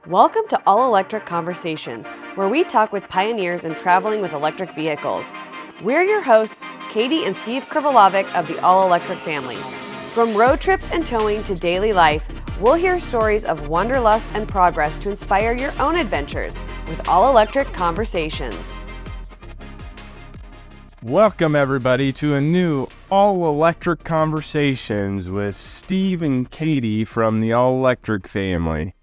Welcome to All Electric Conversations, where we talk with pioneers in traveling with electric vehicles. We're your hosts, Katie and Steve Krivolovic of the All Electric family. From road trips and towing to daily life, we'll hear stories of wanderlust and progress to inspire your own adventures with All Electric Conversations. Welcome, everybody, to a new All Electric Conversations with Steve and Katie from the All Electric family.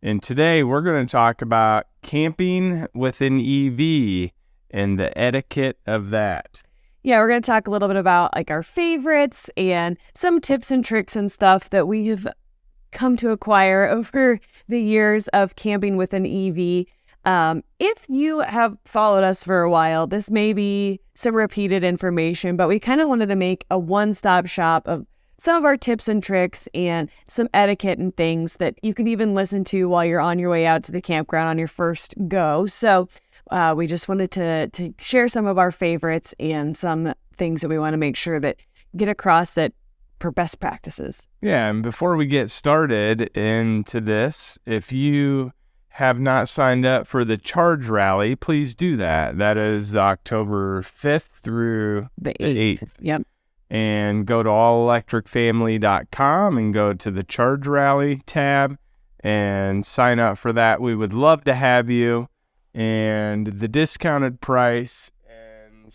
And today we're going to talk about camping with an EV and the etiquette of that. Yeah, we're going to talk a little bit about like our favorites and some tips and tricks and stuff that we have come to acquire over the years of camping with an EV. If you have followed us for a while, this may be some repeated information, but we kind of wanted to make a one-stop shop of some of our tips and tricks and some etiquette and things that you can even listen to while you're on your way out to the campground on your first go. So we just wanted to share some of our favorites and some things that we want to make sure that get across that for best practices. Yeah, and before we get started into this, if you have not signed up for the Charge Rally, please do that. That is October 5th through the 8th. Yep. And go to allelectricfamily.com and go to the Charge Rally tab and sign up for that. We would love to have you. And the discounted price, and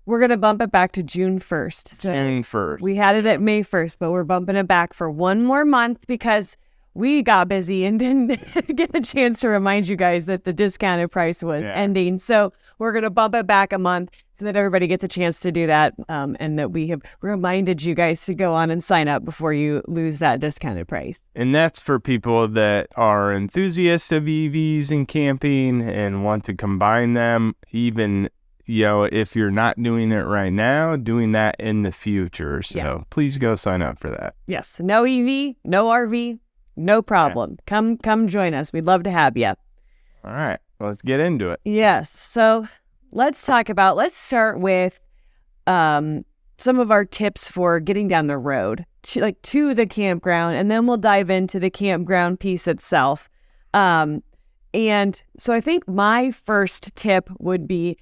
we're going to bump it back to June 1st. So June 1st. We had it at May 1st, but we're bumping it back for one more month because we got busy and didn't get a chance to remind you guys that the discounted price was ending. So we're going to bump it back a month so that everybody gets a chance to do that, and that we have reminded you guys to go on and sign up before you lose that discounted price. And that's for people that are enthusiasts of EVs and camping and want to combine them, even, if you're not doing it right now, doing that in the future. So please go sign up for that. Yes. No EV, no RV. No problem. Come join us. We'd love to have you. All right. Let's get into it. Yes. So let's start with some of our tips for getting down the road to the campground, and then we'll dive into the campground piece itself. And so I think my first tip would be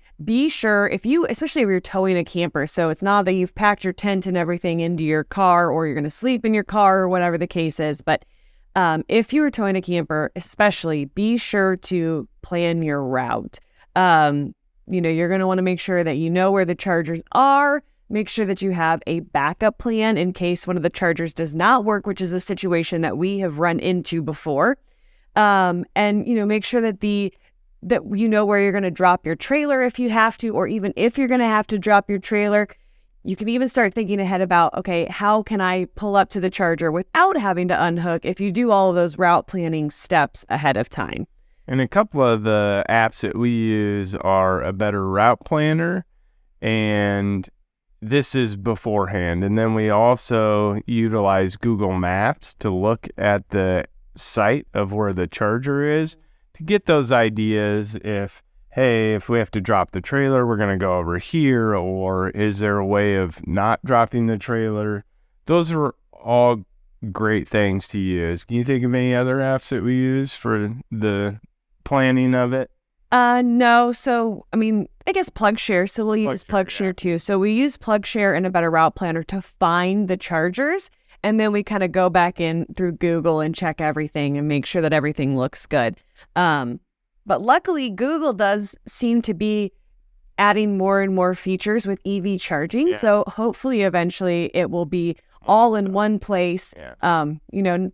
sure especially if you're towing a camper, so it's not that you've packed your tent and everything into your car or you're going to sleep in your car or whatever the case is, but if you were towing a camper, especially, be sure to plan your route. You're going to want to make sure that you know where the chargers are. Make sure that you have a backup plan in case one of the chargers does not work, which is a situation that we have run into before. And make sure that you know where you're going to drop your trailer if you have to, or even if you're going to have to drop your trailer. You can even start thinking ahead about, okay, how can I pull up to the charger without having to unhook if you do all of those route planning steps ahead of time. And a couple of the apps that we use are a Better Route Planner, and this is beforehand. And then we also utilize Google Maps to look at the site of where the charger is to get those ideas if we have to drop the trailer, we're going to go over here, or is there a way of not dropping the trailer? Those are all great things to use. Can you think of any other apps that we use for the planning of it? No. So, I guess PlugShare. So we'll use PlugShare too. So we use PlugShare and a Better Route Planner to find the chargers. And then we kind of go back in through Google and check everything and make sure that everything looks good. But luckily, Google does seem to be adding more and more features with EV charging. Yeah. So hopefully, eventually, it will be all in one place. Yeah.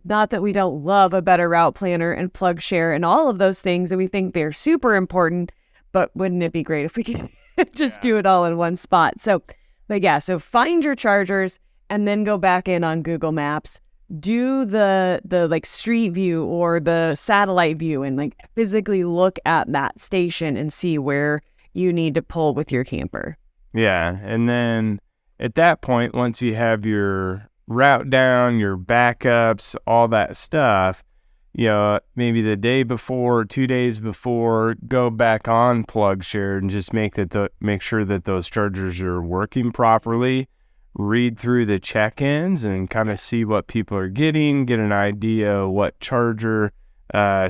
Not that we don't love a Better Route Planner and PlugShare and all of those things, and we think they're super important, but wouldn't it be great if we could just do it all in one spot? So find your chargers and then go back in on Google Maps. Do the like street view or the satellite view and like physically look at that station and see where you need to pull with your camper. Yeah. And then at that point, once you have your route down, your backups, all that stuff, maybe the day before, 2 days before, go back on PlugShare and just make sure that those chargers are working properly. Read through the check-ins and kind of see what people are getting, get an idea what charger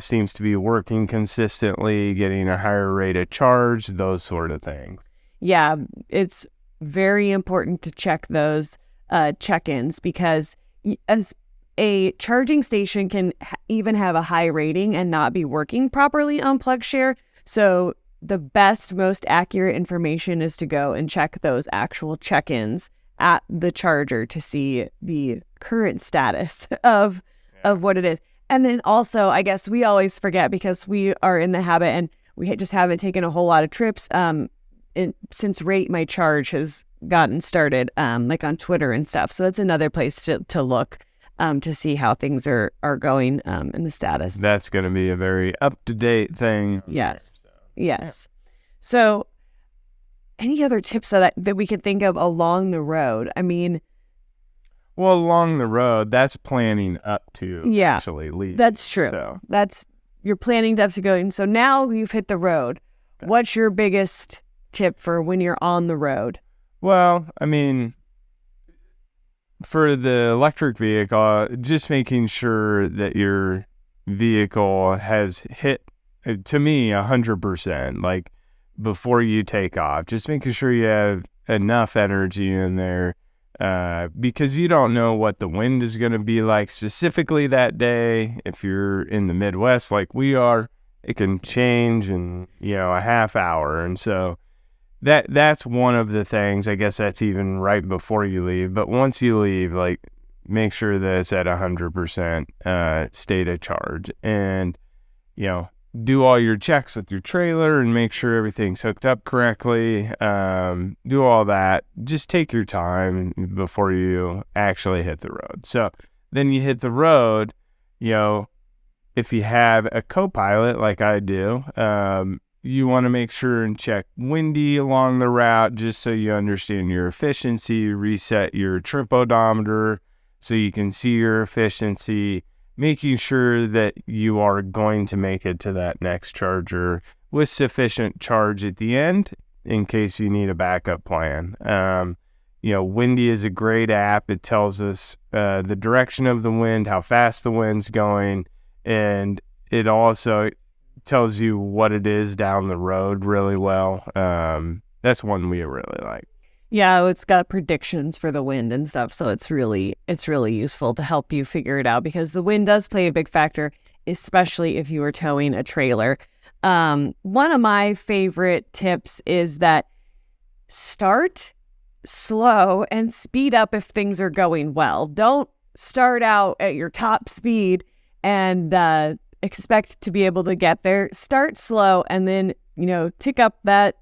seems to be working consistently, getting a higher rate of charge, those sort of things. Yeah, it's very important to check those check-ins because as a charging station can even have a high rating and not be working properly on PlugShare. So the best, most accurate information is to go and check those actual check-ins at the charger to see the current status of what it is. And then also, I guess we always forget because we are in the habit and we just haven't taken a whole lot of trips since Rate My Charge has gotten started, like on Twitter and stuff. So that's another place to look to see how things are going in the status. That's going to be a very up-to-date thing. Yes. Yes. So any other tips that we could think of along the road? I mean, well, along the road, that's planning up to actually leave. That's true. So. You're planning up to go. And so now you've hit the road. Okay. What's your biggest tip for when you're on the road? Well, I mean, for the electric vehicle, just making sure that your vehicle has hit, to me, 100%, like before you take off, just making sure you have enough energy in there, because you don't know what the wind is going to be like specifically that day. If you're in the Midwest like we are, it can change in, a half hour. And so that's one of the things. I guess that's even right before you leave. But once you leave, like, make sure that it's at 100% state of charge, and do all your checks with your trailer and make sure everything's hooked up correctly. Do all that. Just take your time before you actually hit the road. So then you hit the road. If you have a co-pilot like I do, you want to make sure and check windy along the route just so you understand your efficiency. Reset your trip odometer so you can see your efficiency, making sure that you are going to make it to that next charger with sufficient charge at the end in case you need a backup plan. Windy is a great app. It tells us the direction of the wind, how fast the wind's going, and it also tells you what it is down the road really well. That's one we really like. Yeah, it's got predictions for the wind and stuff, so it's really useful to help you figure it out because the wind does play a big factor, especially if you are towing a trailer. One of my favorite tips is that start slow and speed up if things are going well. Don't start out at your top speed and expect to be able to get there. Start slow and then, tick up that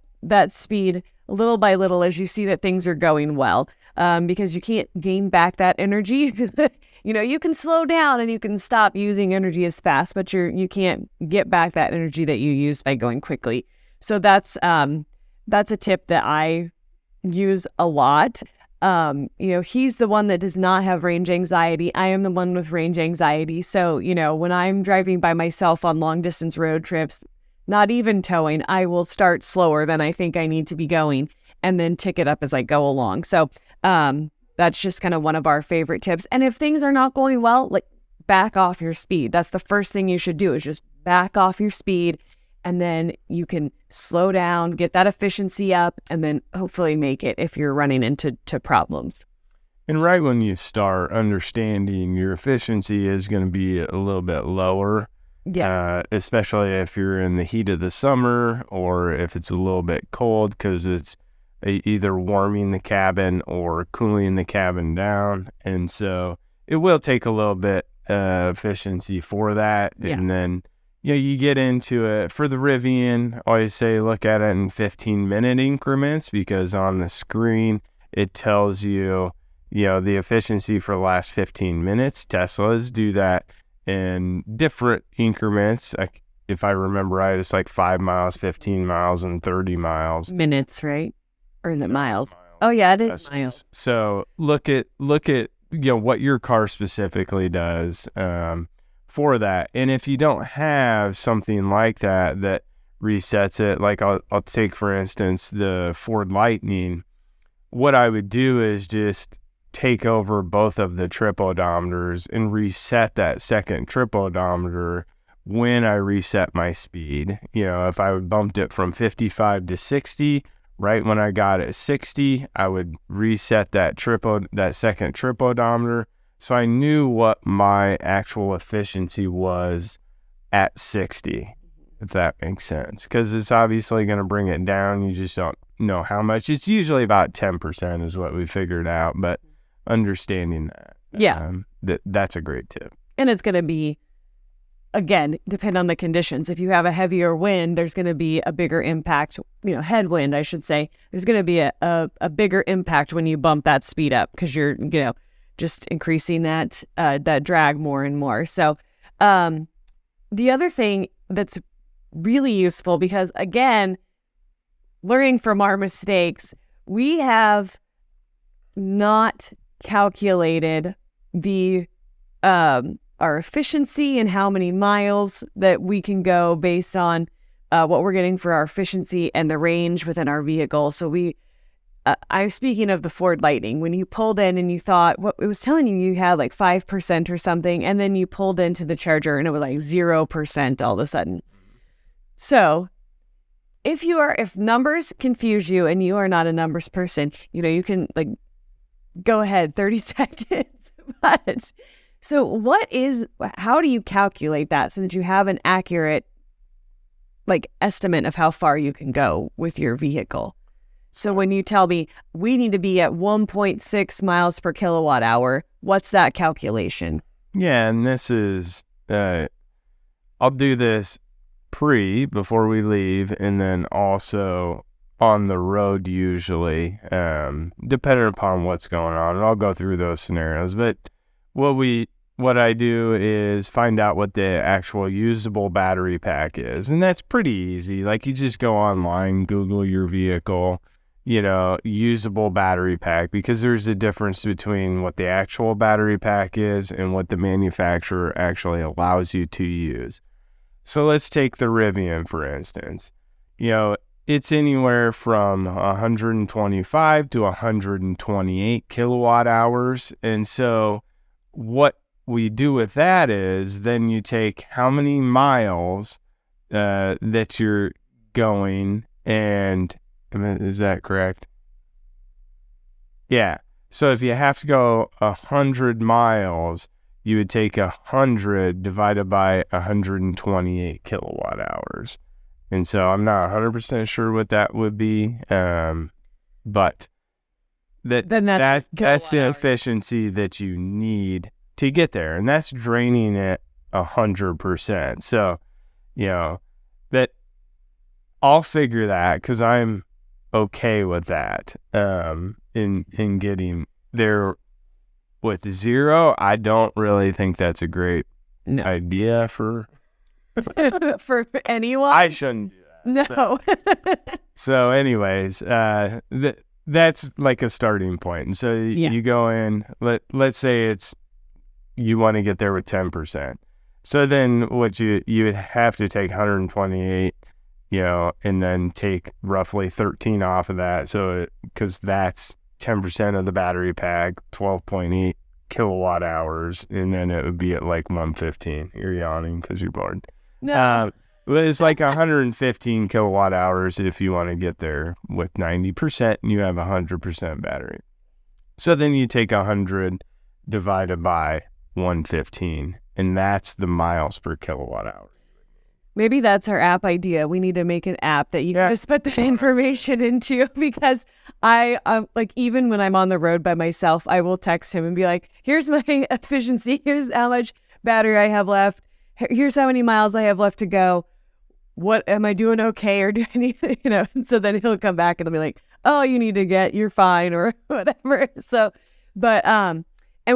speed little by little as you see that things are going well, because you can't gain back that energy. You can slow down and you can stop using energy as fast, but you can't get back that energy that you used by going quickly. So that's a tip that I use a lot. He's the one that does not have range anxiety. I am the one with range anxiety. So, when I'm driving by myself on long distance road trips, not even towing, I will start slower than I think I need to be going and then tick it up as I go along. So that's just kind of one of our favorite tips. And if things are not going well, like, back off your speed. That's the first thing you should do, is just back off your speed, and then you can slow down, get that efficiency up, and then hopefully make it if you're running into problems. And right when you start understanding your efficiency is going to be a little bit lower. Yes. Especially if you're in the heat of the summer or if it's a little bit cold, because it's either warming the cabin or cooling the cabin down. And so it will take a little bit efficiency for that. Yeah. And then, you get into it. For the Rivian, I always say look at it in 15-minute increments, because on the screen it tells you, the efficiency for the last 15 minutes. Teslas do that in different increments. If I remember right, it's like 5 miles, 15 miles, and 30 miles. Minutes, right? Or is it miles? Oh yeah, it is miles. So look at what your car specifically does for that. And if you don't have something like that resets it, like I'll take for instance the Ford Lightning, what I would do is just take over both of the trip odometers and reset that second trip odometer when I reset my speed. You know, if I bumped it from 55 to 60, right when I got at 60, I would reset that second trip odometer. So I knew what my actual efficiency was at 60, if that makes sense. Because it's obviously going to bring it down. You just don't know how much. It's usually about 10% is what we figured out. But understanding that, that's a great tip. And it's going to be, again, depend on the conditions. If you have a heavier wind, there's going to be a bigger impact, headwind, I should say. There's going to be a bigger impact when you bump that speed up because you're, just increasing that drag more and more. So the other thing that's really useful, because again, learning from our mistakes, we have not calculated our efficiency and how many miles that we can go based on what we're getting for our efficiency and the range within our vehicle. So I'm speaking of the Ford Lightning. When you pulled in and you thought, what it was telling you had like 5% or something, and then you pulled into the charger and it was like 0% all of a sudden. So if numbers confuse you and you are not a numbers person, you can go ahead 30 seconds. But so how do you calculate that so that you have an accurate estimate of how far you can go with your vehicle? So when you tell me we need to be at 1.6 miles per kilowatt hour, what's that calculation? Yeah, and this is, I'll do this before we leave, and then also on the road usually, depending upon what's going on. And I'll go through those scenarios. But what I do is find out what the actual usable battery pack is. And that's pretty easy. You just go online, Google your vehicle, usable battery pack, because there's a difference between what the actual battery pack is and what the manufacturer actually allows you to use. So let's take the Rivian, for instance. It's anywhere from 125 to 128 kilowatt hours. And so what we do with that is then you take how many miles that you're going, and is that correct? Yeah. So if you have to go 100 miles, you would take 100 divided by 128 kilowatt hours. And so I'm not 100% sure what that would be, but that's the efficiency that you need to get there, and that's draining it 100%. So, that I'll figure that because I'm okay with that. In getting there with 0, I don't really think that's a great idea for for anyone. I shouldn't do that. No. So anyways, that's like a starting point. And so you go in, let's say you want to get there with 10%. So then what you would have to take 128, and then take roughly 13 off of that. So because that's 10% of the battery pack, 12.8 kilowatt hours, and then it would be at 115. You're yawning because you're bored. No. It's 115 kilowatt hours if you want to get there with 90% and you have 100% battery. So then you take 100 divided by 115, and that's the miles per kilowatt hour. Maybe that's our app idea. We need to make an app that you can just put the information into, because I even when I'm on the road by myself, I will text him and be like, here's my efficiency. Here's how much battery I have left. Here's how many miles I have left to go. What am I doing okay, or do I need, so then he'll come back and he'll be like, oh, you're fine, or whatever. So, but, and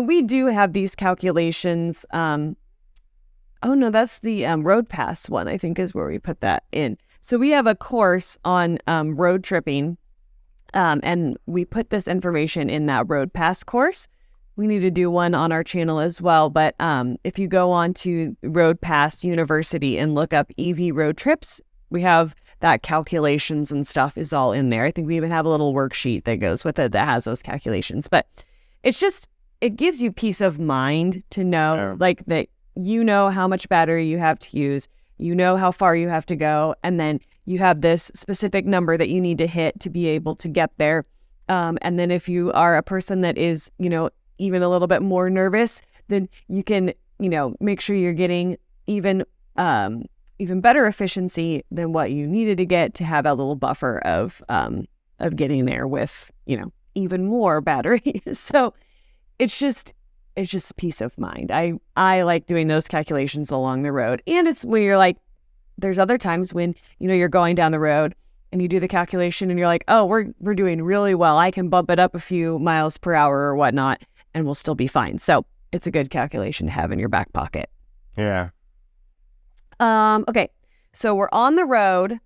we do have these calculations. Oh no, that's the road pass one, I think, is where we put that in. So we have a course on road tripping, and we put this information in that road pass course. We need to do one on our channel as well. But if you go on to Road Pass University and look up EV road trips, we have that calculations and stuff is all in there. I think we even have a little worksheet that goes with it that has those calculations. But it gives you peace of mind to know that you know how much battery you have to use, you know how far you have to go, and then you have this specific number that you need to hit to be able to get there. And then if you are a person that is, even a little bit more nervous, then you can, make sure you're getting even better efficiency than what you needed to get to have a little buffer of getting there with, even more battery. So it's just peace of mind. I like doing those calculations along the road. And it's when you're like, there's other times when, you're going down the road and you do the calculation and you're like, oh, we're doing really well. I can bump it up a few miles per hour or whatnot, and we'll still be fine. So it's a good calculation to have in your back pocket. Yeah. Okay. So we're on the road.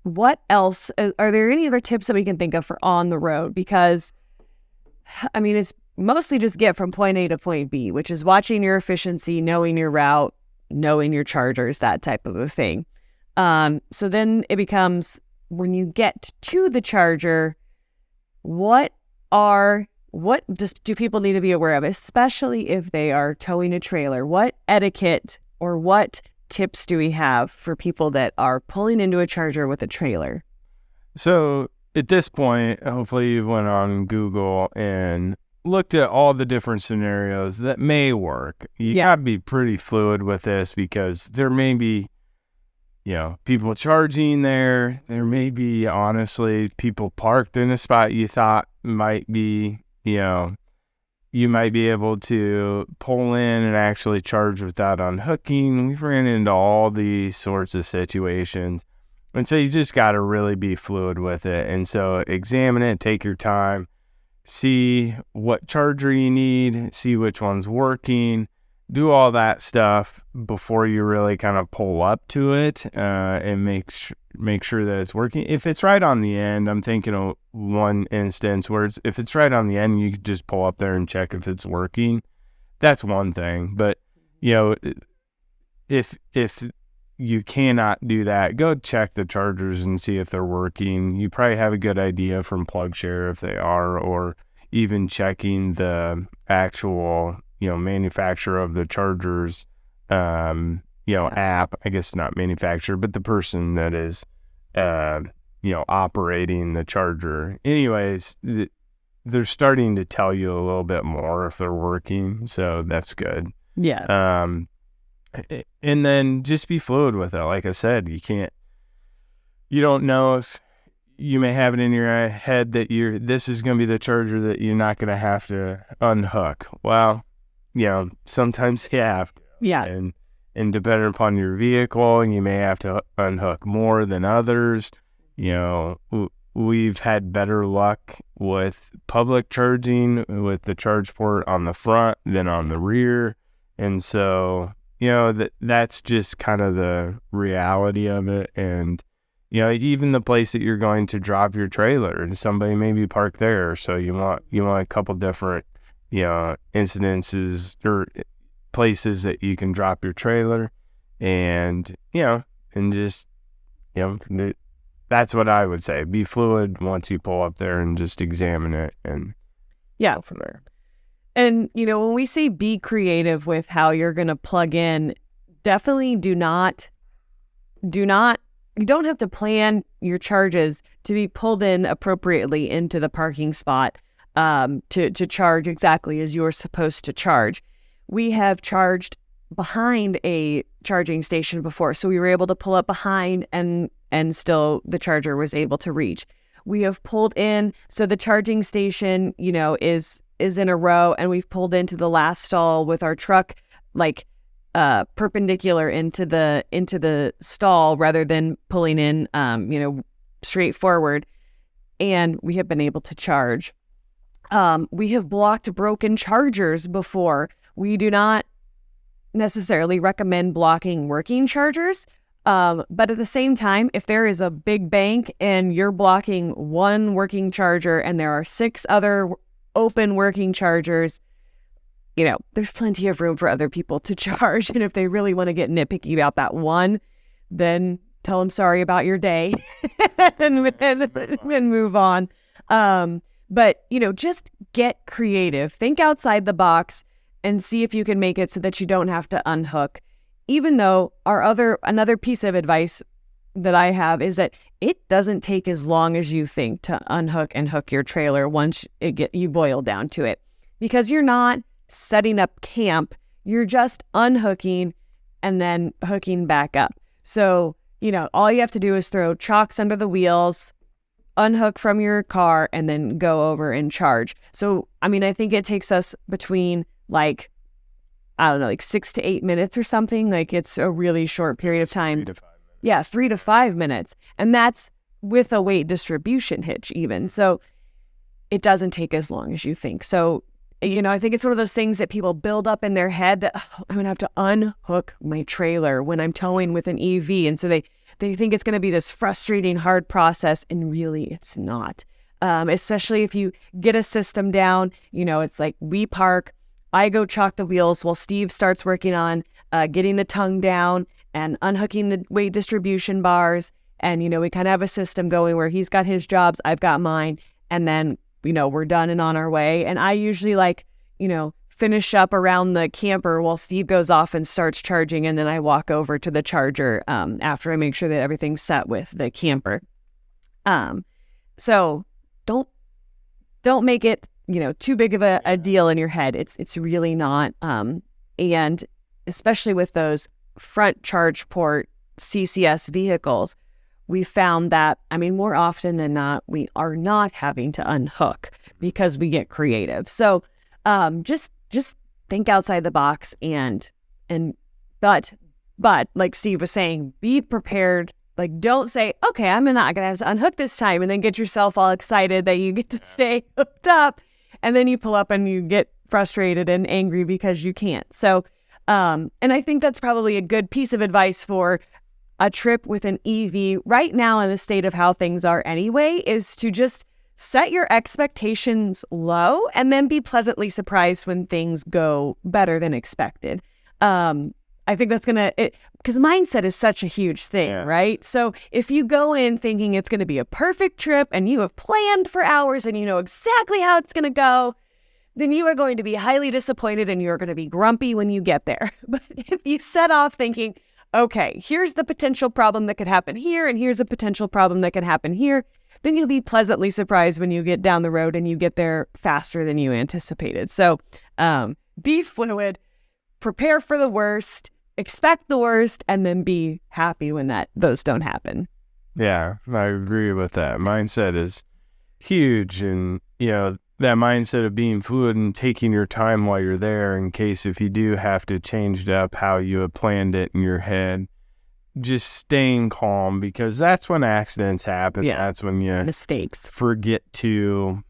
What else? Are there any other tips that we can think of for on the road? Because, it's mostly just get from point A to point B, which is watching your efficiency, knowing your route, knowing your chargers, that type of a thing. So then it becomes, when you get to the charger, what do people need to be aware of, especially if they are towing a trailer? What etiquette or what tips do we have for people that are pulling into a charger with a trailer? So at this point, hopefully you've went on Google and looked at all the different scenarios that may work. You gotta be pretty fluid with this, because there may be, people charging there. There may be, honestly, people parked in a spot you thought might be, you might be able to pull in and actually charge without unhooking. We've ran into all these sorts of situations. And so you just got to really be fluid with it. And so examine it, take your time, see what charger you need, see which one's working, do all that stuff before you really kind of pull up to it, and make sure that it's working. If it's right on the end, I'm thinking of one instance where if it's right on the end, you could just pull up there and check if it's working. That's one thing. But, if you cannot do that, go check the chargers and see if they're working. You probably have a good idea from PlugShare if they are, or even checking the actual, manufacturer of the chargers, app. I guess not manufacturer, but the person that is, operating the charger. Anyways, they're starting to tell you a little bit more if they're working. So that's good. Yeah. And then just be fluid with it. Like I said, you don't know if you may have it in your head that this is going to be the charger that you're not going to have to unhook. Well, sometimes you have to. Yeah. And depending upon your vehicle, you may have to unhook more than others. We've had better luck with public charging with the charge port on the front than on the rear. And so, that's just kind of the reality of it. And, even the place that you're going to drop your trailer, and somebody may be parked there. So you want a couple different, incidences or places that you can drop your trailer, and, and just, that's what I would say. Be fluid once you pull up there and just examine it and go from there. And, when we say be creative with how you're going to plug in, definitely you don't have to plan your charges to be pulled in appropriately into the parking spot to charge exactly as you're supposed to charge. We have charged behind a charging station before, so we were able to pull up behind and still the charger was able to reach. We have pulled in, so the charging station, is in a row, and we've pulled into the last stall with our truck perpendicular into the stall rather than pulling in straight forward, and we have been able to charge. We have blocked broken chargers before. We do not necessarily recommend blocking working chargers, but at the same time, if there is a big bank and you're blocking one working charger and there are 6 other open working chargers, there's plenty of room for other people to charge. And if they really want to get nitpicky about that one, then tell them sorry about your day and move on. But, just get creative. Think outside the box. and see if you can make it so that you don't have to unhook. Even though another piece of advice that I have is that it doesn't take as long as you think to unhook and hook your trailer once you boil down to it, because you're not setting up camp, you're just unhooking and then hooking back up. So, all you have to do is throw chocks under the wheels, unhook from your car, and then go over and charge. So, I think it takes us between 6 to 8 minutes or something. It's a really short period of time. 3 to 5 minutes. Yeah, 3 to 5 minutes. And that's with a weight distribution hitch even. So it doesn't take as long as you think. So, I think it's one of those things that people build up in their head that I'm going to have to unhook my trailer when I'm towing with an EV. And so they think it's going to be this frustrating, hard process. And really, it's not. Especially if you get a system down, it's like we park, I go chalk the wheels while Steve starts working on getting the tongue down and unhooking the weight distribution bars. And, we kind of have a system going where he's got his jobs, I've got mine. And then, we're done and on our way. And I usually finish up around the camper while Steve goes off and starts charging. And then I walk over to the charger after I make sure that everything's set with the camper. So don't make it too big of a deal in your head. It's really not. And especially with those front charge port CCS vehicles, we found that, more often than not, we are not having to unhook because we get creative. So just think outside the box but like Steve was saying, be prepared. Don't say, okay, I'm not going to have to unhook this time, and then get yourself all excited that you get to stay hooked up. And then you pull up and you get frustrated and angry because you can't. So, and I think that's probably a good piece of advice for a trip with an EV right now in the state of how things are anyway, is to just set your expectations low and then be pleasantly surprised when things go better than expected. I think that's because mindset is such a huge thing, right? So if you go in thinking it's going to be a perfect trip and you have planned for hours and you know exactly how it's going to go, then you are going to be highly disappointed and you're going to be grumpy when you get there. But if you set off thinking, okay, here's the potential problem that could happen here, and here's a potential problem that could happen here, then you'll be pleasantly surprised when you get down the road and you get there faster than you anticipated. So be fluid, prepare for the worst, expect the worst, and then be happy when those don't happen. Yeah, I agree with that. Mindset is huge, and that mindset of being fluid and taking your time while you're there in case if you do have to change it up how you have planned it in your head. Just staying calm, because that's when accidents happen. Yeah. That's when you mistakes forget to,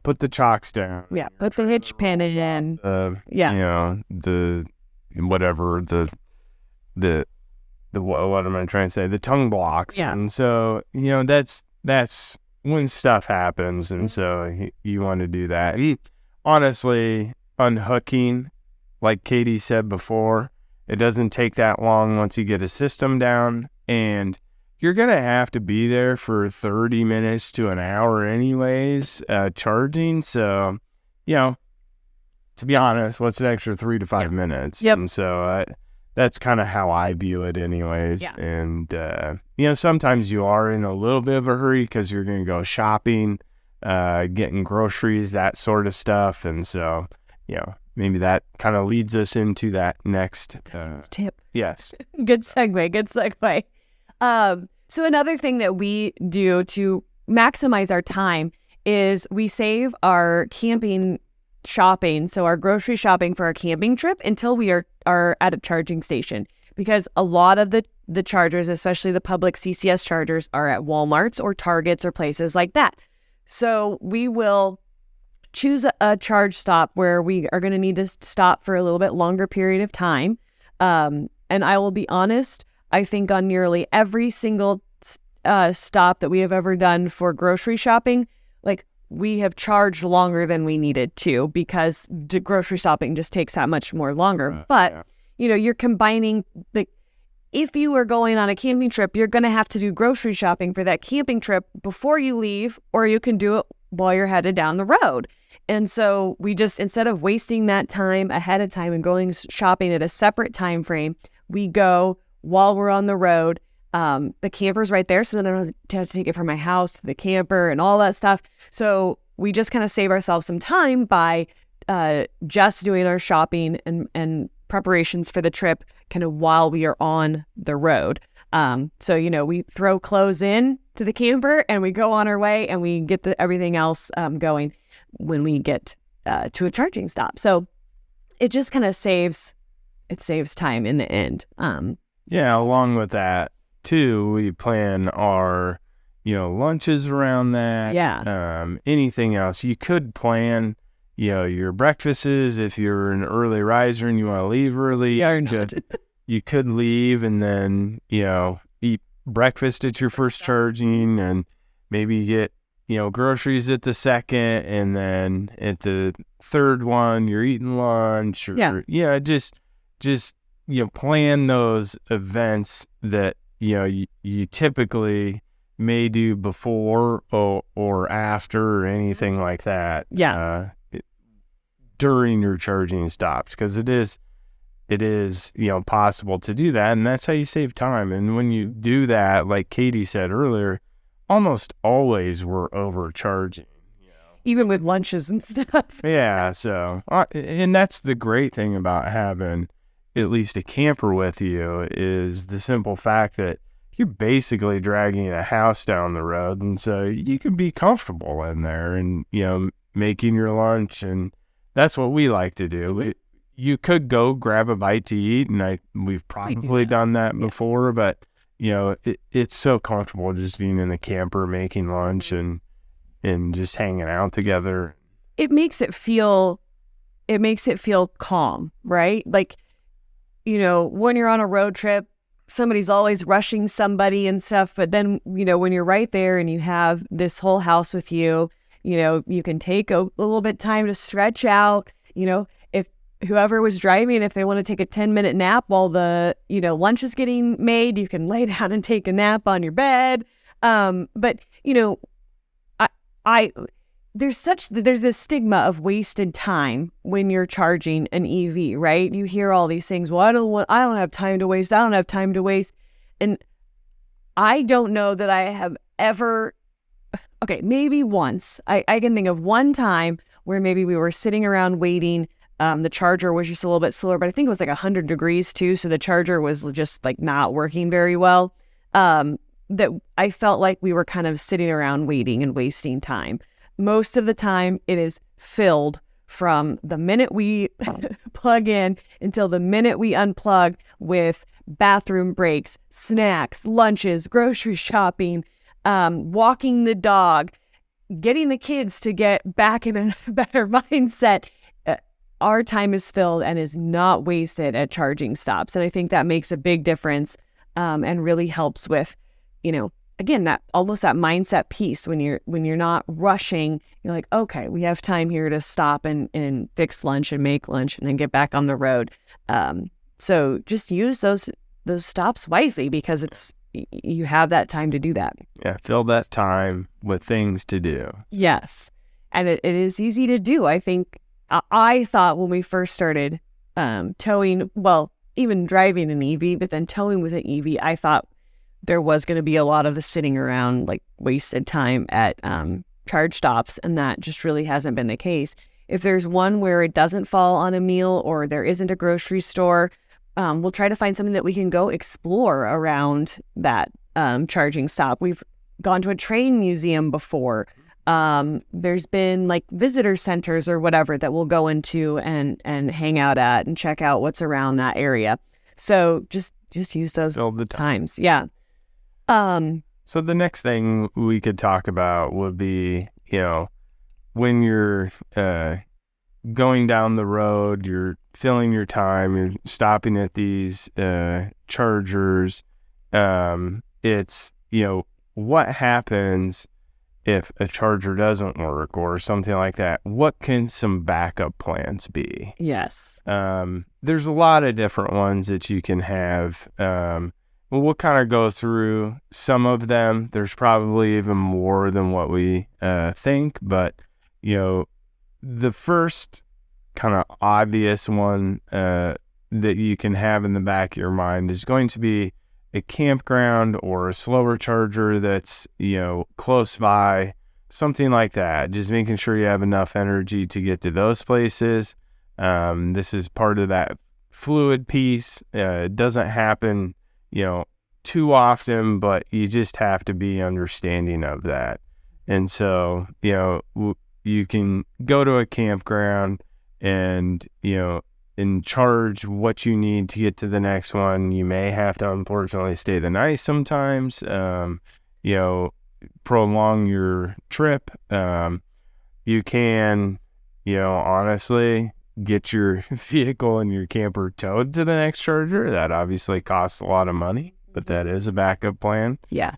put the chocks down. Yeah, put the hitch pin in. The whatever the what am I trying to say? The tongue blocks. Yeah. And so that's when stuff happens, and so you want to do that. Honestly, unhooking, like Katie said before, it doesn't take that long once you get a system down, and you're going to have to be there for 30 minutes to an hour anyways, charging. So, to be honest, what's an extra 3 to 5 minutes? Yep. And so that's kind of how I view it anyways. Yeah. And, sometimes you are in a little bit of a hurry because you're going to go shopping, getting groceries, that sort of stuff. And so, maybe that kind of leads us into that next tip. Yes. Good segue. So another thing that we do to maximize our time is we save our camping shopping, so our grocery shopping for our camping trip, until we are at a charging station, because a lot of the chargers, especially the public CCS chargers, are at Walmarts or Targets or places like that. So we will choose a charge stop where we are going to need to stop for a little bit longer period of time. And I will be honest, I think on nearly every single stop that we have ever done for grocery shopping, we have charged longer than we needed to, because grocery shopping just takes that much more longer. But, you're combining, if you are going on a camping trip, you're going to have to do grocery shopping for that camping trip before you leave, or you can do it while you're headed down the road. And so we just, instead of wasting that time ahead of time and going shopping at a separate time frame, we go while we're on the road. The camper's right there, so then I don't have to take it from my house to the camper and all that stuff. So we just kind of save ourselves some time by just doing our shopping and preparations for the trip kind of while we are on the road. So, we throw clothes in to the camper and we go on our way and we get everything else going when we get to a charging stop. So it just kind of saves time in the end. Yeah, along with that too, we plan our, lunches around that. Yeah. Anything else you could plan, your breakfasts if you're an early riser and you want to leave early. Yeah, or not. You could leave and then, eat breakfast at your first charging and maybe get, groceries at the second, and then at the third one, you're eating lunch. Just plan those events that, you typically may do before or after or anything like that. Yeah. During your charging stops, because it is, possible to do that. And that's how you save time. And when you do that, like Katie said earlier, almost always we're overcharging. Even with lunches and stuff. Yeah. So, and that's the great thing about having at least a camper with you, is the simple fact that you're basically dragging a house down the road. And so you can be comfortable in there and, making your lunch. And that's what we like to do. You could go grab a bite to eat, and we've probably done that before, but it's so comfortable just being in the camper, making lunch and just hanging out together. It makes it feel calm, right? Like, when you're on a road trip, somebody's always rushing somebody and stuff, but then, when you're right there and you have this whole house with you, you can take a little bit time to stretch out. If whoever was driving, if they want to take a 10-minute nap while the, lunch is getting made, you can lay down and take a nap on your bed. But, there's this stigma of wasted time when you're charging an EV, right? You hear all these things. Well, I don't have time to waste. I don't have time to waste. And I don't know that I have ever, okay, maybe once. I can think of one time where maybe we were sitting around waiting. The charger was just a little bit slower, but I think it was like 100 degrees too. So the charger was just like not working very well. That I felt like we were kind of sitting around waiting and wasting time. Most of the time it is filled from the minute we plug in until the minute we unplug, with bathroom breaks, snacks, lunches, grocery shopping, walking the dog, getting the kids to get back in a better mindset. Our time is filled and is not wasted at charging stops. And I think that makes a big difference, and really helps with, again, that mindset piece. When you're not rushing, you're like, okay, we have time here to stop and fix lunch and make lunch and then get back on the road. So just use those stops wisely, because you have that time to do that. Yeah, fill that time with things to do. Yes. And it is easy to do. I think I thought when we first started towing, well, even driving an EV, but then towing with an EV, I thought there was going to be a lot of the sitting around, like wasted time at charge stops, and that just really hasn't been the case. If there's one where it doesn't fall on a meal or there isn't a grocery store, we'll try to find something that we can go explore around that charging stop. We've gone to a train museum before. There's been like visitor centers or whatever that we'll go into and hang out at and check out what's around that area. So just use those all the times. Yeah. So the next thing we could talk about would be, when you're going down the road, you're filling your time, you're stopping at these chargers. It's, what happens if a charger doesn't work or something like that? What can some backup plans be? Yes. There's a lot of different ones that you can have. Well, we'll kind of go through some of them. There's probably even more than what we think, but, the first kind of obvious one that you can have in the back of your mind is going to be a campground or a slower charger that's, close by, something like that. Just making sure you have enough energy to get to those places. This is part of that fluid piece. It doesn't happen, too often, but you just have to be understanding of that. And so, you can go to a campground and, and charge what you need to get to the next one. You may have to unfortunately stay the night sometimes, prolong your trip. You can, honestly get your vehicle and your camper towed to the next charger. That obviously costs a lot of money, but that is a backup plan. Yeah.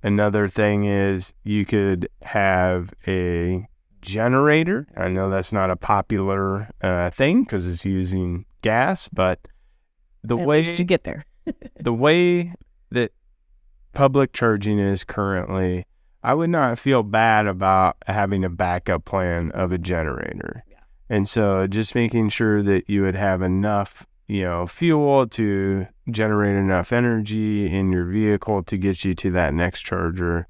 Another thing is you could have a generator. I know that's not a popular thing because it's using gas, but At least you get there. the way that public charging is currently, I would not feel bad about having a backup plan of a generator. Yeah. And so just making sure that you would have enough, fuel to generate enough energy in your vehicle to get you to that next charger.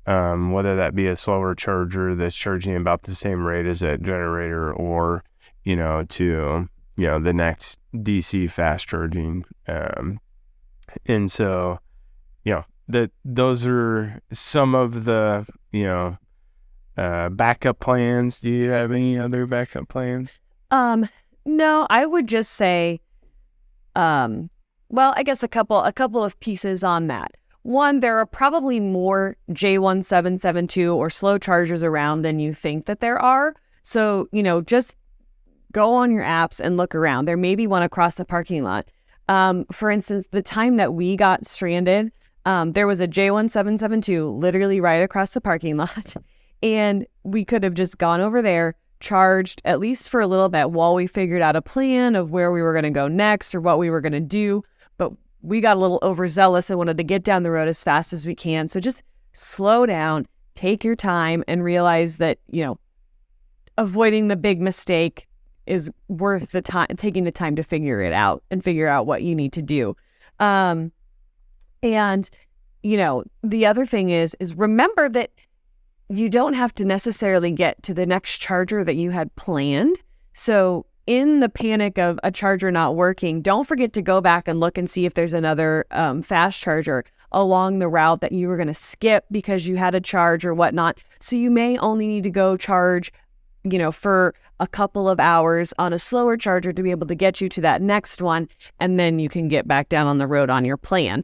Whether that be a slower charger that's charging about the same rate as that generator, or, to, the next DC fast charging. And so, those are some of the, backup plans. Do you have any other backup plans? No, I would just say, I guess a couple of pieces on that. One, there are probably more J1772 or slow chargers around than you think that there are. So, just go on your apps and look around. There may be one across the parking lot. For instance, the time that we got stranded, there was a J1772 literally right across the parking lot. And we could have just gone over there, charged at least for a little bit while we figured out a plan of where we were going to go next or what we were going to do. But we got a little overzealous and wanted to get down the road as fast as we can. So just slow down, take your time, and realize that, avoiding the big mistake is worth the time, taking the time to figure it out and figure out what you need to do. And, the other thing is remember that you don't have to necessarily get to the next charger that you had planned. So in the panic of a charger not working, don't forget to go back and look and see if there's another fast charger along the route that you were going to skip because you had a charge or whatnot. So you may only need to go charge, for a couple of hours on a slower charger to be able to get you to that next one. And then you can get back down on the road on your plan,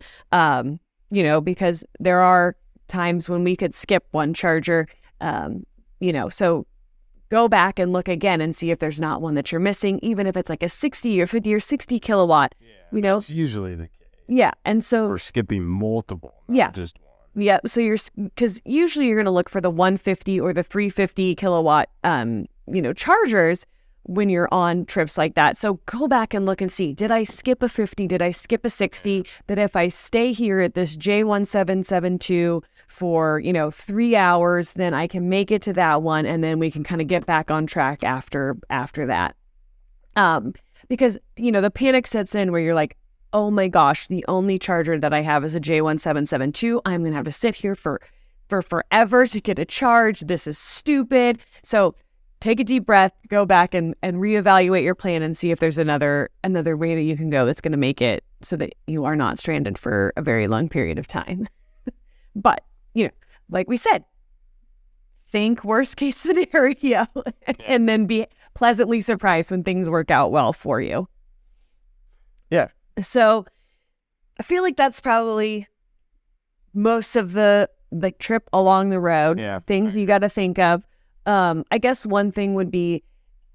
because there are times when we could skip one charger, so go back and look again and see if there's not one that you're missing, even if it's like a 60 or 50 or 60 kilowatt, It's usually the case. Yeah. And so we're skipping multiple, not just one. Yeah. So because usually you're going to look for the 150 or the 350 kilowatt, chargers when you're on trips like that. So go back and look and see, did I skip a 50? Did I skip a 60? That if I stay here at this J1772 for, 3 hours, then I can make it to that one. And then we can kind of get back on track after that. Because, the panic sets in where you're like, oh my gosh, the only charger that I have is a J1772. I'm going to have to sit here for forever to get a charge. This is stupid. So take a deep breath, go back and reevaluate your plan and see if there's another way that you can go that's going to make it so that you are not stranded for a very long period of time. But, like we said, think worst case scenario and then be pleasantly surprised when things work out well for you. Yeah. So I feel like that's probably most of the trip along the road. Yeah. Things you got to think of. I guess one thing would be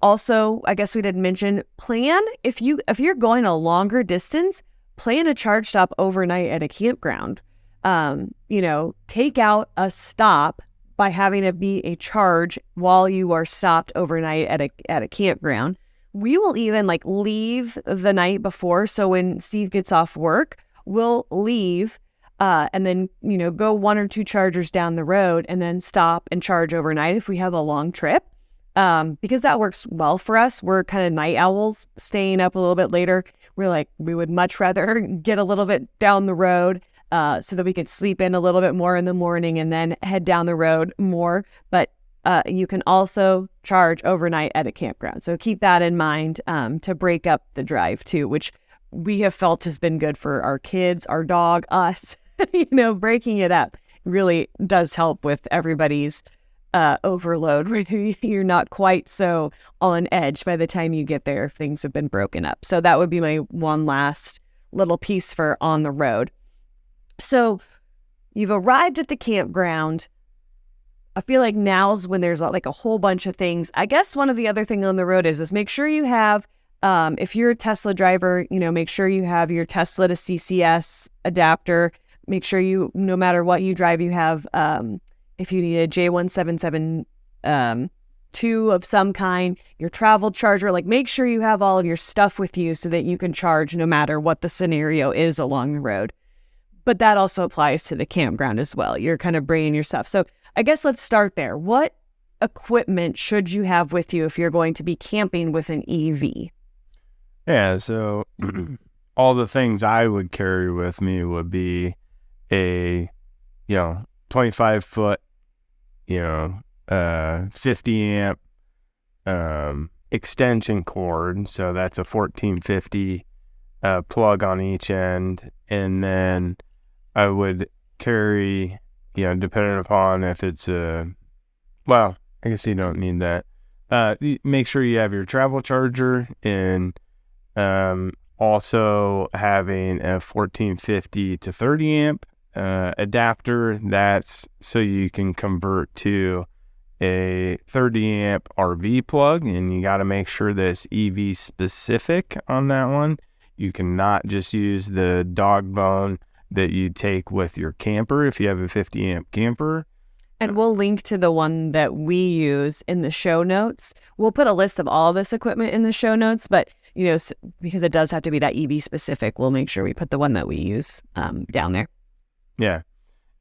also, I guess we didn't mention, plan if you're going a longer distance, plan a charge stop overnight at a campground. Take out a stop by having it be a charge while you are stopped overnight at a campground. We will even leave the night before. So when Steve gets off work, we'll leave and then, go 1 or 2 chargers down the road and then stop and charge overnight if we have a long trip. because that works well for us. We're kind of night owls, staying up a little bit later. We're like, we would much rather get a little bit down the road so that we could sleep in a little bit more in the morning and then head down the road more. But you can also charge overnight at a campground. So keep that in mind to break up the drive too, which we have felt has been good for our kids, our dog, us. Breaking it up really does help with everybody's overload. Right? You're not quite so on edge by the time you get there if things have been broken up. So that would be my one last little piece for on the road. So you've arrived at the campground. I feel like now's when there's like a whole bunch of things. I guess one of the other thing on the road is make sure you have, if you're a Tesla driver, make sure you have your Tesla to CCS adapter. Make sure no matter what you drive, you have, if you need a J1772 of some kind, your travel charger, make sure you have all of your stuff with you so that you can charge no matter what the scenario is along the road. But that also applies to the campground as well. You're kind of bringing your stuff. So I guess let's start there. What equipment should you have with you if you're going to be camping with an EV? Yeah, so all the things I would carry with me would be a 25-foot 50 amp extension cord. So that's a 1450 plug on each end. And then I would carry, depending upon if it's I guess you don't need that. Make sure you have your travel charger and also having a 1450 to 30 amp adapter. That's so you can convert to a 30 amp RV plug, and you got to make sure that it's EV specific on that one. You cannot just use the dog bone that you take with your camper if you have a 50 amp camper. And we'll link to the one that we use in the show notes. We'll put a list of all this equipment in the show notes, but because it does have to be that EV specific, we'll make sure we put the one that we use down there. Yeah.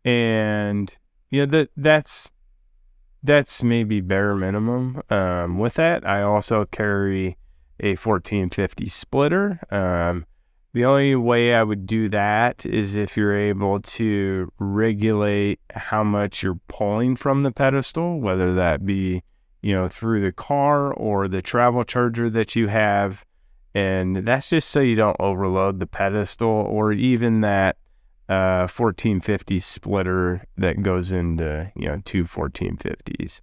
And that's maybe bare minimum. With that, I also carry a 1450 splitter. The only way I would do that is if you're able to regulate how much you're pulling from the pedestal, whether that be, through the car or the travel charger that you have. And that's just so you don't overload the pedestal or even that 1450 splitter that goes into, two 1450s.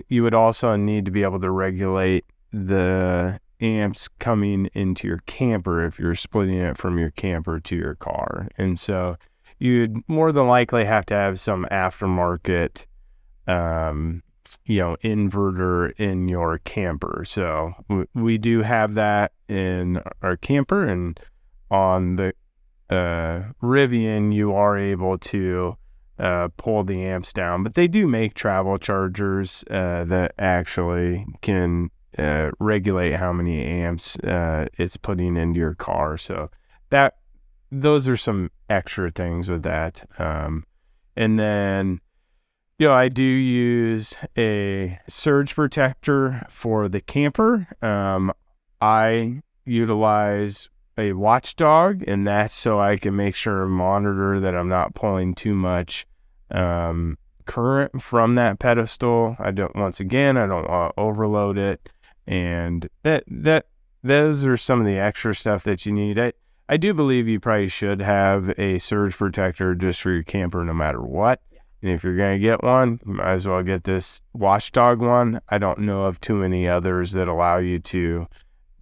You would also need to be able to regulate the amps coming into your camper if you're splitting it from your camper to your car. And so you'd more than likely have to have some aftermarket inverter in your camper. So we do have that in our camper, and on the Rivian you are able to pull the amps down, but they do make travel chargers that actually can regulate how many amps it's putting into your car. So those are some extra things with that. And then I do use a surge protector for the camper. I utilize a watchdog, and that's so I can make sure and monitor that I'm not pulling too much current from that pedestal. I don't want to overload it. And those are some of the extra stuff that you need. I do believe you probably should have a surge protector just for your camper no matter what. And if you're going to get one, you might as well get this watchdog one. I don't know of too many others that allow you to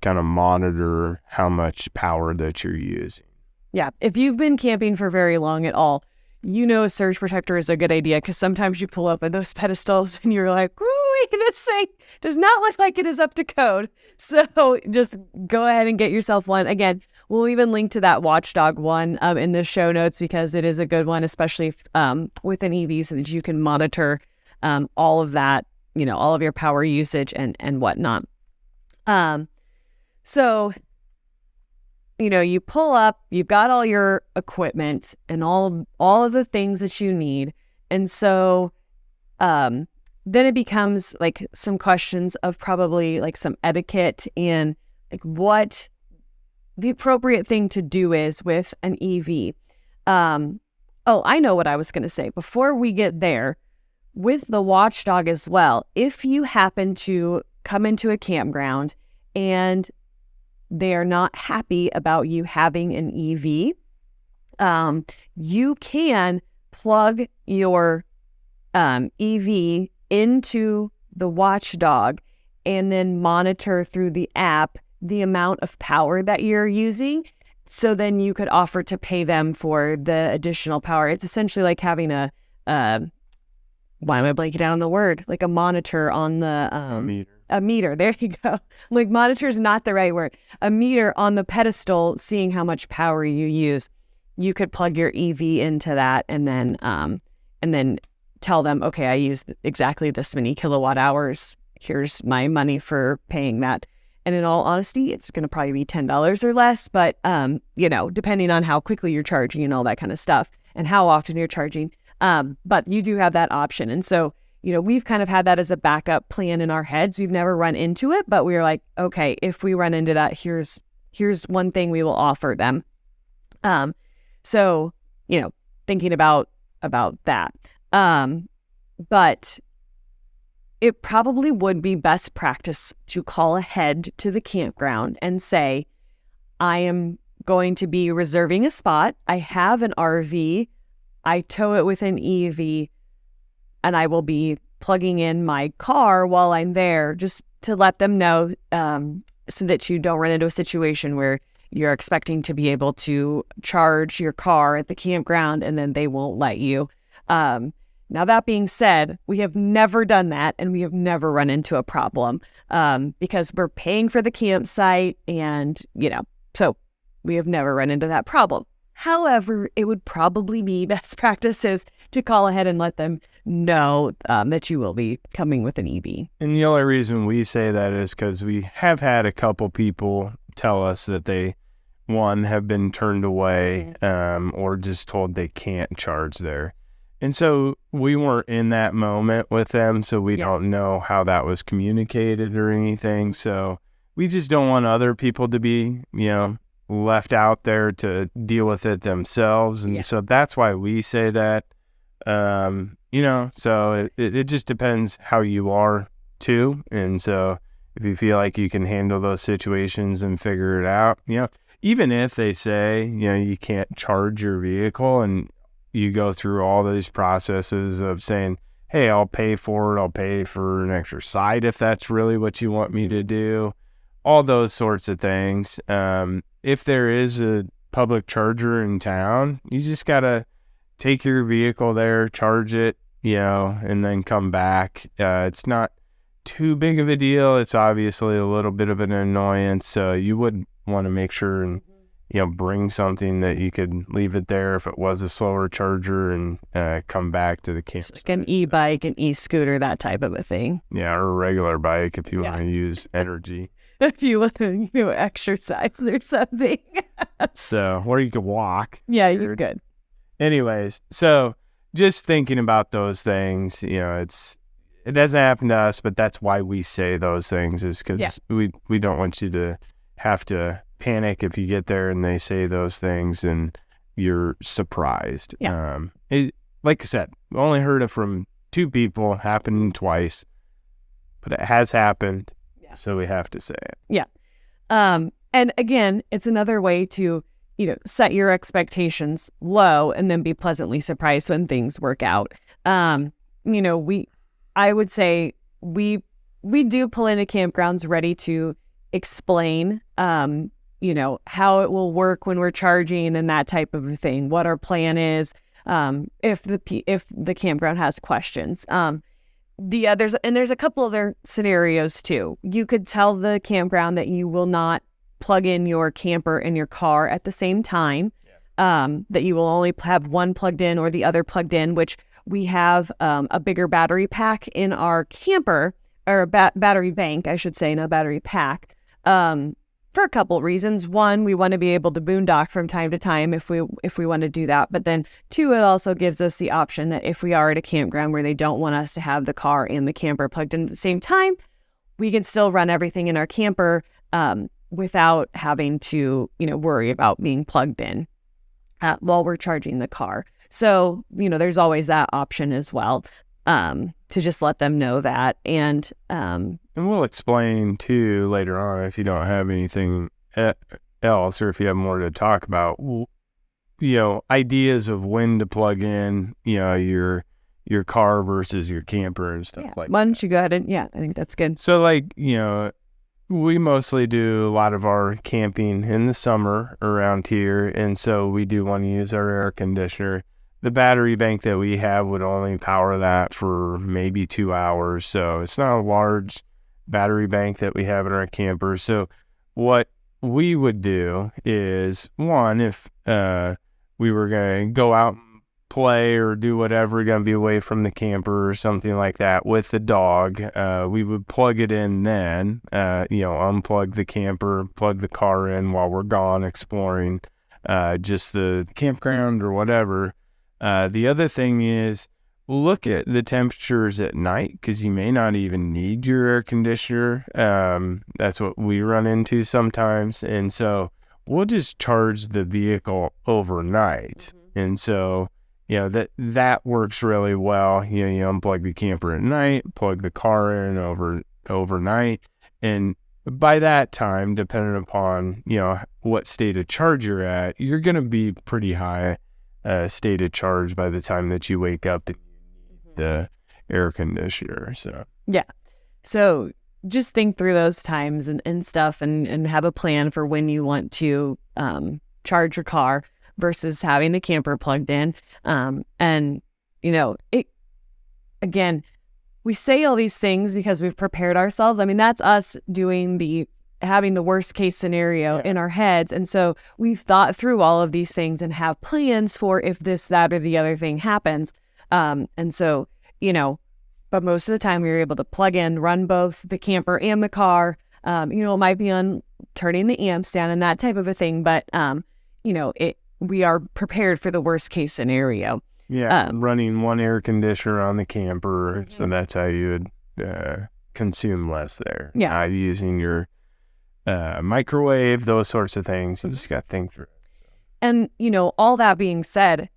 kind of monitor how much power that you're using. Yeah, if you've been camping for very long at all, a surge protector is a good idea, because sometimes you pull up at those pedestals and you're like, ooh, this thing does not look like it is up to code. So just go ahead and get yourself one. Again, we'll even link to that watchdog one in the show notes, because it is a good one, especially with an EV, so that you can monitor all of that, all of your power usage and whatnot. So you pull up, you've got all your equipment and all of the things that you need. And so then it becomes like some questions of probably like some etiquette and like what the appropriate thing to do is with an EV. Oh, I know what I was going to say. Before we get there, with the watchdog as well, if you happen to come into a campground and they are not happy about you having an EV, you can plug your EV into the watchdog and then monitor through the app the amount of power that you're using. So then you could offer to pay them for the additional power. It's essentially like having a, why am I blanking out on the word? Like a monitor on the, Meter. a meter. There you go. Like monitor is not the right word. A meter on the pedestal, seeing how much power you use. You could plug your EV into that and then tell them, okay, I use exactly this many kilowatt hours. Here's my money for paying that. And in all honesty, it's going to probably be $10 or less, but, depending on how quickly you're charging and all that kind of stuff and how often you're charging. But you do have that option. And so, we've kind of had that as a backup plan in our heads. We've never run into it, but we were like, okay, if we run into that, here's one thing we will offer them. So, thinking about that. But it probably would be best practice to call ahead to the campground and say, I am going to be reserving a spot. I have an RV. I tow it with an EV, and I will be plugging in my car while I'm there, just to let them know, so that you don't run into a situation where you're expecting to be able to charge your car at the campground and then they won't let you. Now, that being said, we have never done that and we have never run into a problem, because we're paying for the campsite and, so we have never run into that problem. However, it would probably be best practices to call ahead and let them know that you will be coming with an EV. And the only reason we say that is because we have had a couple people tell us that they, one, have been turned away, or just told they can't charge there. And so we weren't in that moment with them, so we don't know how that was communicated or anything. So we just don't want other people to be, left out there to deal with it themselves. And so that's why we say that, so it just depends how you are too. And so if you feel like you can handle those situations and figure it out, even if they say, you can't charge your vehicle and you go through all these processes of saying, hey, I'll pay for it. I'll pay for an extra side if that's really what you want me to do. All those sorts of things. If there is a public charger in town, you just got to take your vehicle there, charge it, and then come back. It's not too big of a deal. It's obviously a little bit of an annoyance. So you would want to make sure and, bring something that you could leave it there if it was a slower charger and come back to the campsite. Like an e-bike, an e-scooter, that type of a thing. Yeah, or a regular bike if you want to use energy. If you want to, exercise or something. So, or you could walk. Yeah, you could. Anyways, so just thinking about those things, it doesn't happen to us, but that's why we say those things, is because we don't want you to have to panic if you get there and they say those things and you're surprised. Yeah. Like I said, we only heard it from 2 people, happening twice, but it has happened. So we have to say it. Yeah. And again, it's another way to, set your expectations low and then be pleasantly surprised when things work out. I would say we do pull into campgrounds ready to explain, how it will work when we're charging and that type of a thing, what our plan is, if the campground has questions. There's a couple other scenarios too. You could tell the campground that you will not plug in your camper and your car at the same time, that you will only have one plugged in or the other plugged in, which we have a bigger battery pack in our camper, or a battery bank, I should say, not battery pack. for a couple reasons. One, we want to be able to boondock from time to time if we want to do that. But then two, it also gives us the option that if we are at a campground where they don't want us to have the car and the camper plugged in at the same time, we can still run everything in our camper without having to, worry about being plugged in while we're charging the car. So, there's always that option as well, to just let them know that. And we'll explain too later on if you don't have anything else, or if you have more to talk about, ideas of when to plug in, your car versus your camper and stuff like that. Why don't you go ahead and, I think that's good. So we mostly do a lot of our camping in the summer around here. And so we do want to use our air conditioner. The battery bank that we have would only power that for maybe 2 hours. So it's not a large battery bank that we have in our camper. So what we would do is, one, if we were going to go out and play or do whatever, going to be away from the camper or something like that with the dog, we would plug it in then, unplug the camper, plug the car in while we're gone exploring just the campground or whatever. The other thing is, look at the temperatures at night, because you may not even need your air conditioner. That's what we run into sometimes. And so we'll just charge the vehicle overnight. Mm-hmm. And so, that works really well. You unplug the camper at night, plug the car in overnight. And by that time, depending upon, what state of charge you're at, you're going to be pretty high state of charge by the time that you wake up and need the air conditioner. So just think through those times and stuff, and have a plan for when you want to charge your car versus having the camper plugged in. Again, we say all these things because we've prepared ourselves. I mean, that's us having the worst case scenario in our heads. And so we've thought through all of these things and have plans for if this, that, or the other thing happens. But most of the time we were able to plug in, run both the camper and the car. It might be on turning the amps down and that type of a thing, but we are prepared for the worst case scenario. Running one air conditioner on the camper. Mm-hmm. So that's how you would consume less there. Using your microwave, those sorts of things. You just got to think through it. And, all that being said,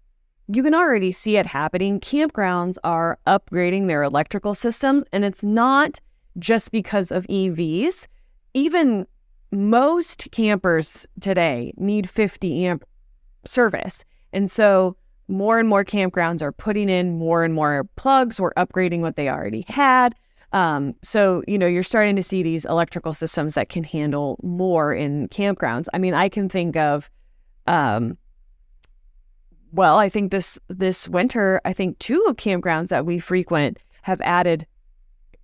you can already see it happening. Campgrounds are upgrading their electrical systems, and it's not just because of EVs. Even most campers today need 50 amp service. And so more and more campgrounds are putting in more and more plugs or upgrading what they already had. So, you're starting to see these electrical systems that can handle more in campgrounds. I mean, I can think of, I think this winter, I think 2 campgrounds that we frequent have added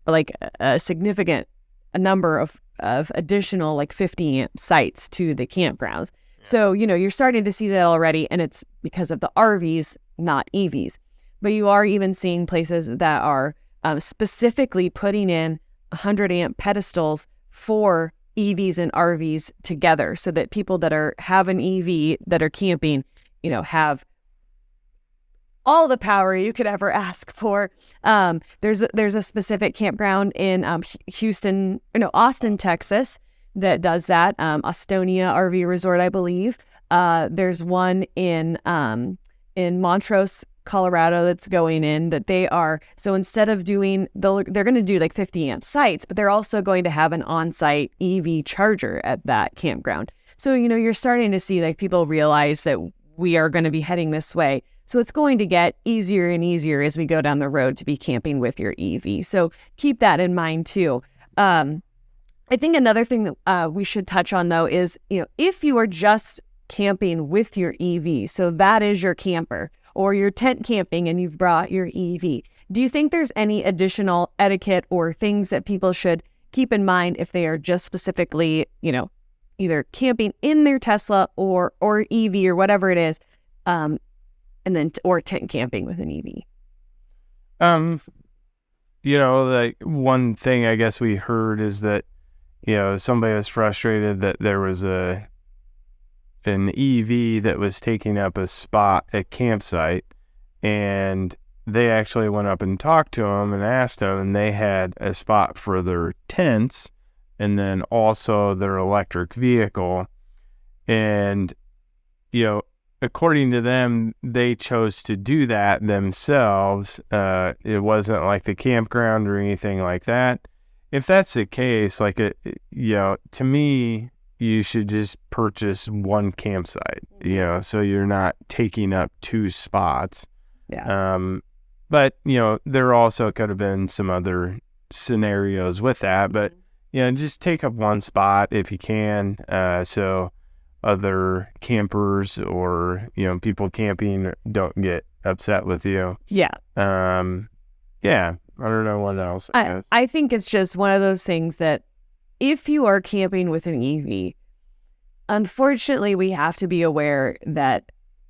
like a significant number of additional 50 amp sites to the campgrounds. So, you're starting to see that already, and it's because of the RVs, not EVs. But you are even seeing places that are specifically putting in 100 amp pedestals for EVs and RVs together, so that people that have an EV that are camping, have all the power you could ever ask for. There's a specific campground in Austin, Texas, that does that. Austonia RV Resort, I believe. There's one in Montrose, Colorado, that's going in that they are. So instead of they're going to do 50 amp sites, but they're also going to have an on-site EV charger at that campground. So, you're starting to see people realize that we are going to be heading this way. So it's going to get easier and easier as we go down the road to be camping with your EV. So keep that in mind too. I think another thing that we should touch on, though, is, if you are just camping with your EV, so that is your camper, or you're tent camping and you've brought your EV, do you think there's any additional etiquette or things that people should keep in mind if they are just specifically, either camping in their Tesla or EV or whatever it is, or tent camping with an EV? The one thing I guess we heard is that somebody was frustrated that there was an EV that was taking up a spot at campsite, and they actually went up and talked to them and asked them, and they had a spot for their tents and then also their electric vehicle. And, according to them, they chose to do that themselves. It wasn't like the campground or anything like that. If that's the case, to me, you should just purchase one campsite, so you're not taking up two spots. Yeah. But, there also could have been some other scenarios with that. But, just take up one spot if you can, so other campers or, people camping don't get upset with you. Yeah. Yeah. I don't know what else. I think it's just one of those things that if you are camping with an EV, unfortunately, we have to be aware that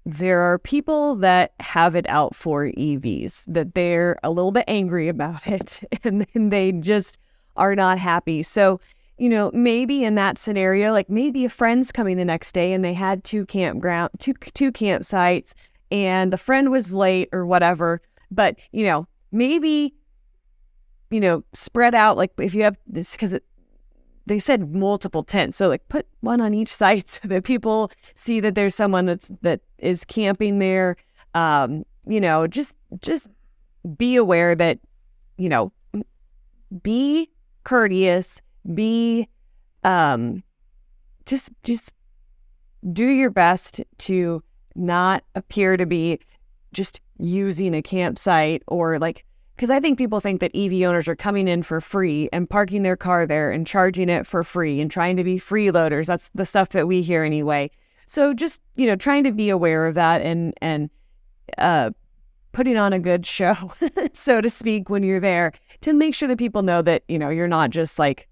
there are people that have it out for EVs, that they're a little bit angry about it, and then they just are not happy. So, maybe in that scenario, like maybe a friend's coming the next day and they had two campsites, and the friend was late or whatever. But, maybe, spread out, like if you have this, because they said multiple tents. So like put one on each site so that people see that there's someone that is camping there. Just be aware that, be courteous, be, just do your best to not appear to be just using a campsite, or because I think people think that EV owners are coming in for free and parking their car there and charging it for free and trying to be freeloaders. That's the stuff that we hear anyway. So just, trying to be aware of that and putting on a good show, so to speak, when you're there, to make sure that people know that, you're not just like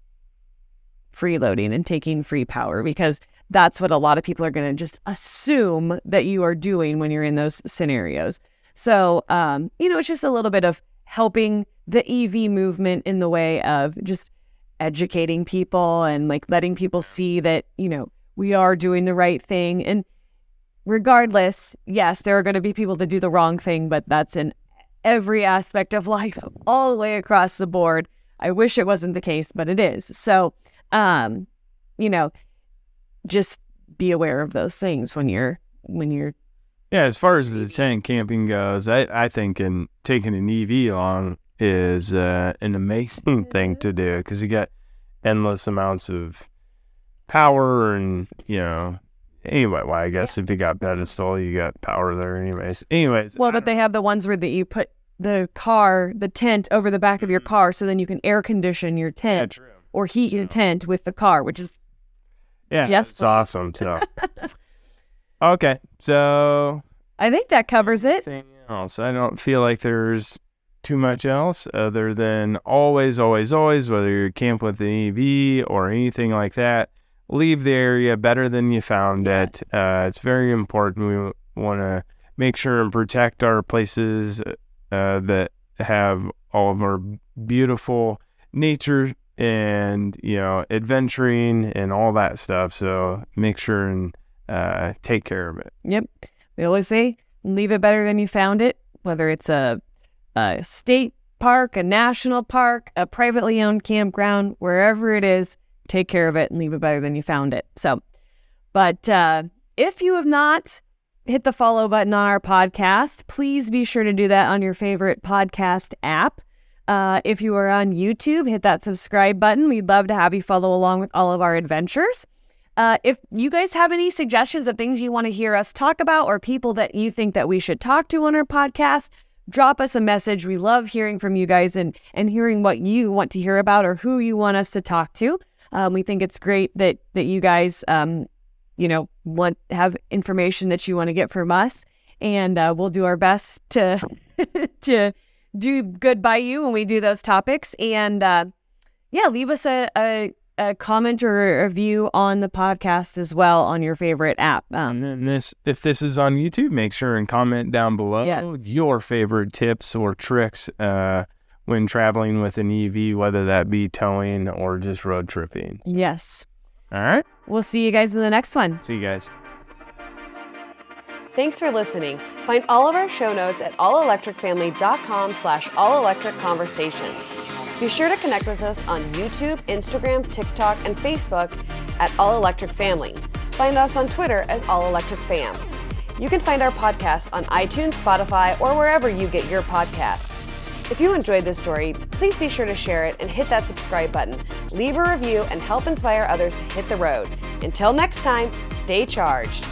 freeloading and taking free power, because that's what a lot of people are going to just assume that you are doing when you're in those scenarios. So, it's just a little bit of helping the EV movement in the way of just educating people and letting people see that, we are doing the right thing. And regardless, yes, there are going to be people that do the wrong thing, but that's in every aspect of life, all the way across the board. I wish it wasn't the case, but it is. So, just be aware of those things when you're. Yeah, as far as the tent camping goes, I think taking an EV along is an amazing thing to do, because you got endless amounts of power and, anyway, well, I guess if you got pedestal, you got power there anyways. Well, but they have the ones where you put the tent over the back of your car, so then you can air condition your tent or heat your tent with the car, which is... Yeah, yes, it's awesome. So... Okay, so I think that covers it. Anything else? I don't feel like there's too much else other than always, whether you're camping with an EV or anything like that, leave the area better than you found it. It's very important. We want to make sure and protect our places that have all of our beautiful nature and, adventuring and all that stuff. So make sure and take care of it. Yep. We always say, leave it better than you found it, whether it's a state park, a national park, a privately owned campground, wherever it is, take care of it and leave it better than you found it. So, but if you have not hit the follow button on our podcast, please be sure to do that on your favorite podcast app. If you are on YouTube, hit that subscribe button. We'd love to have you follow along with all of our adventures. If you guys have any suggestions of things you want to hear us talk about, or people that you think that we should talk to on our podcast, drop us a message. We love hearing from you guys and hearing what you want to hear about or who you want us to talk to. We think it's great that you guys, have information that you want to get from us, and we'll do our best to to do good by you when we do those topics. And leave us a comment or a review on the podcast as well on your favorite app. And then if this is on YouTube, make sure and comment down below your favorite tips or tricks when traveling with an EV, whether that be towing or just road tripping. Yes. All right. We'll see you guys in the next one. See you guys. Thanks for listening. Find all of our show notes at allelectricfamily.com/allelectricconversations. Be sure to connect with us on YouTube, Instagram, TikTok, and Facebook at All Electric Family. Find us on Twitter as All Electric Fam. You can find our podcast on iTunes, Spotify, or wherever you get your podcasts. If you enjoyed this story, please be sure to share it and hit that subscribe button. Leave a review and help inspire others to hit the road. Until next time, stay charged.